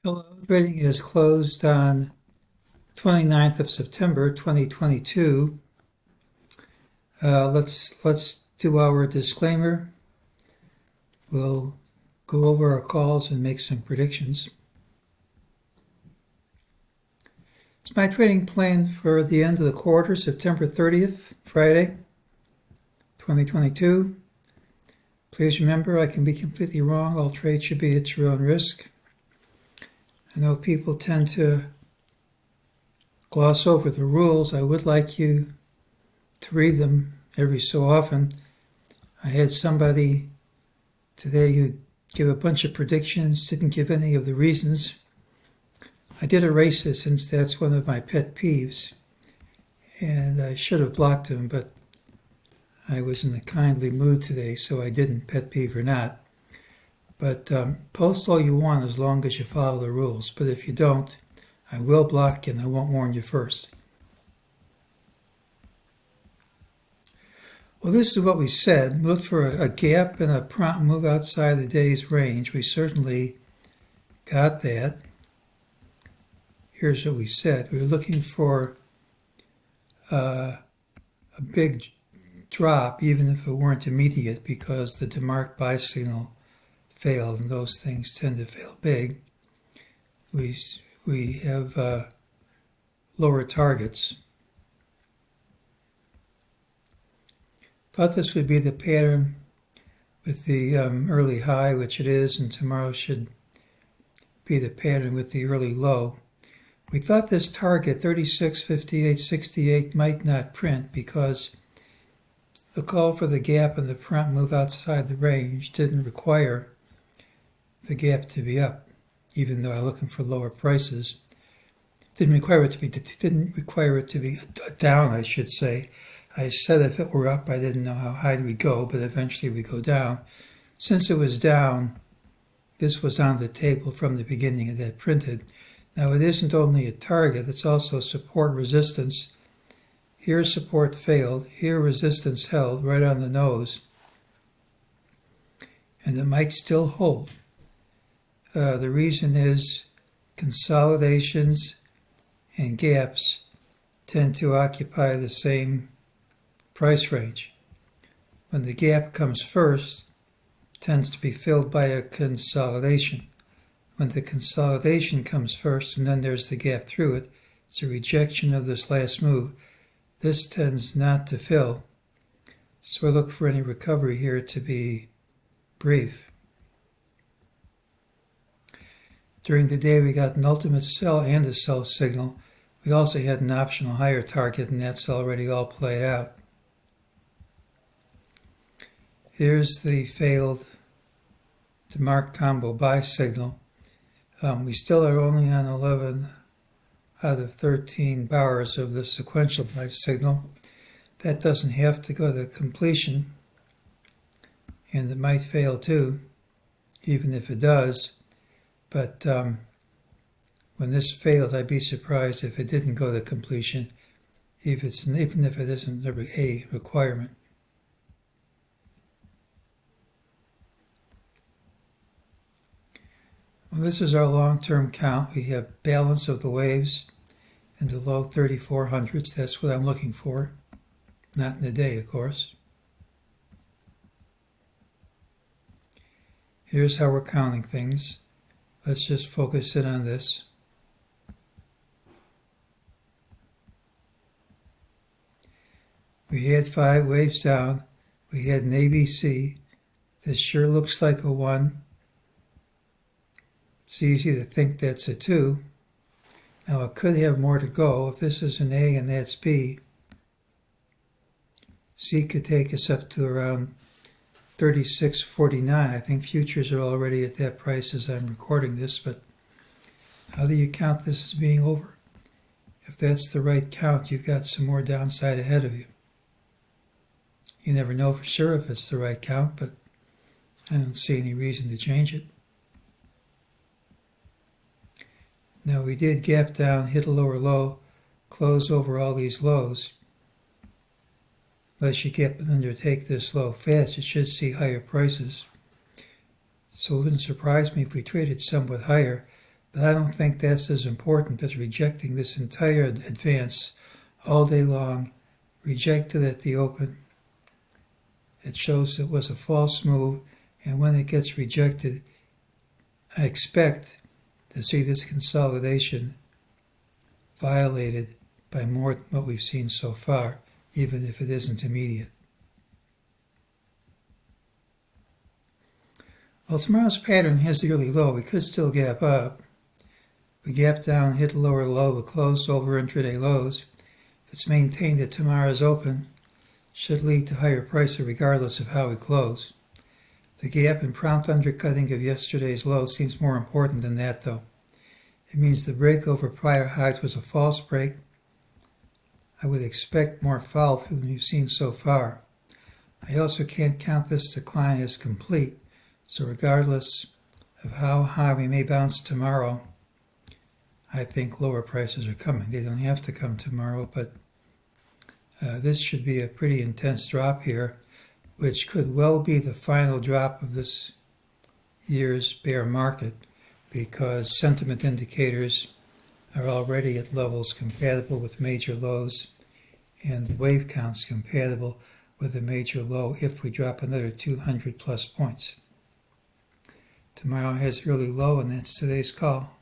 Hello, trading is closed on 29th of September 2022. Let's do our disclaimer. We'll go over our calls and make some predictions. It's my trading plan for the end of the quarter, September 30th, Friday, 2022. Please remember, I can be completely wrong. All trades should be at your own risk. I know people tend to gloss over the rules. I would like you to read them every so often. I had somebody today who gave a bunch of predictions, didn't give any of the reasons. I did erase it since that's one of my pet peeves, and I should have blocked him, but I was in a kindly mood today, so I didn't, pet peeve or not. But post all you want as long as you follow the rules. But if you don't, I will block you and I won't warn you first. Well, this is what we said. Look for a gap and a prompt move outside the day's range. We certainly got that. Here's what we said. We were looking for a big drop, even if it weren't immediate, because the demarked buy signal failed, and those things tend to fail big. We have lower targets. Thought this would be the pattern with the early high, which it is, and tomorrow should be the pattern with the early low. We thought this target, 36.58.68, might not print because the call for the gap and the prompt move outside the range didn't require the gap to be up, even though I'm looking for lower prices. Didn't require it to be down, I should say. I said if it were up, I didn't know how high we go, but eventually we go down. Since it was down, this was on the table from the beginning and that printed. Now it isn't only a target, it's also support resistance. Here support failed, here resistance held right on the nose, and it might still hold. The reason is consolidations and gaps tend to occupy the same price range. When the gap comes first, it tends to be filled by a consolidation. When the consolidation comes first and then there's the gap through it, it's a rejection of this last move. This tends not to fill. So I look for any recovery here to be brief. During the day, we got an ultimate sell and a sell signal. We also had an optional higher target, and that's already all played out. Here's the failed demarked combo buy signal. We still are only on 11 out of 13 bars of the sequential buy signal. That doesn't have to go to completion, and it might fail too, even if it does. But when this fails, I'd be surprised if it didn't go to completion, even if it isn't a requirement. Well, this is our long-term count. We have balance of the waves in the low 3400s. That's what I'm looking for. Not in the day, of course. Here's how we're counting things. Let's just focus in on this. We had 5 waves down. We had an ABC. This sure looks like a 1. It's easy to think that's a 2. Now it could have more to go. If this is an A and that's B, C could take us up to around 36.49. I think futures are already at that price as I'm recording this, but how do you count this as being over? If that's the right count, you've got some more downside ahead of you. You never know for sure if it's the right count, but I don't see any reason to change it. Now we did gap down, hit a lower low, close over all these lows. Unless you get undertake this low fast, you should see higher prices. So it wouldn't surprise me if we traded somewhat higher. But I don't think that's as important as rejecting this entire advance all day long, rejected at the open. It shows it was a false move, and when it gets rejected, I expect to see this consolidation violated by more than what we've seen so far, even if it isn't immediate. Well, tomorrow's pattern has the early low. We could still gap up. We gap down, hit the lower low, but close over intraday lows. If it's maintained at tomorrow's open, should lead to higher prices regardless of how we close. The gap and prompt undercutting of yesterday's low seems more important than that, though. It means the break over prior highs was a false break. I would expect more follow-through than we've seen so far. I also can't count this decline as complete, so regardless of how high we may bounce tomorrow, I think lower prices are coming. They don't have to come tomorrow, but this should be a pretty intense drop here, which could well be the final drop of this year's bear market, because sentiment indicators are already at levels compatible with major lows and wave counts compatible with a major low if we drop another 200 plus points. Tomorrow has early low, and that's today's call.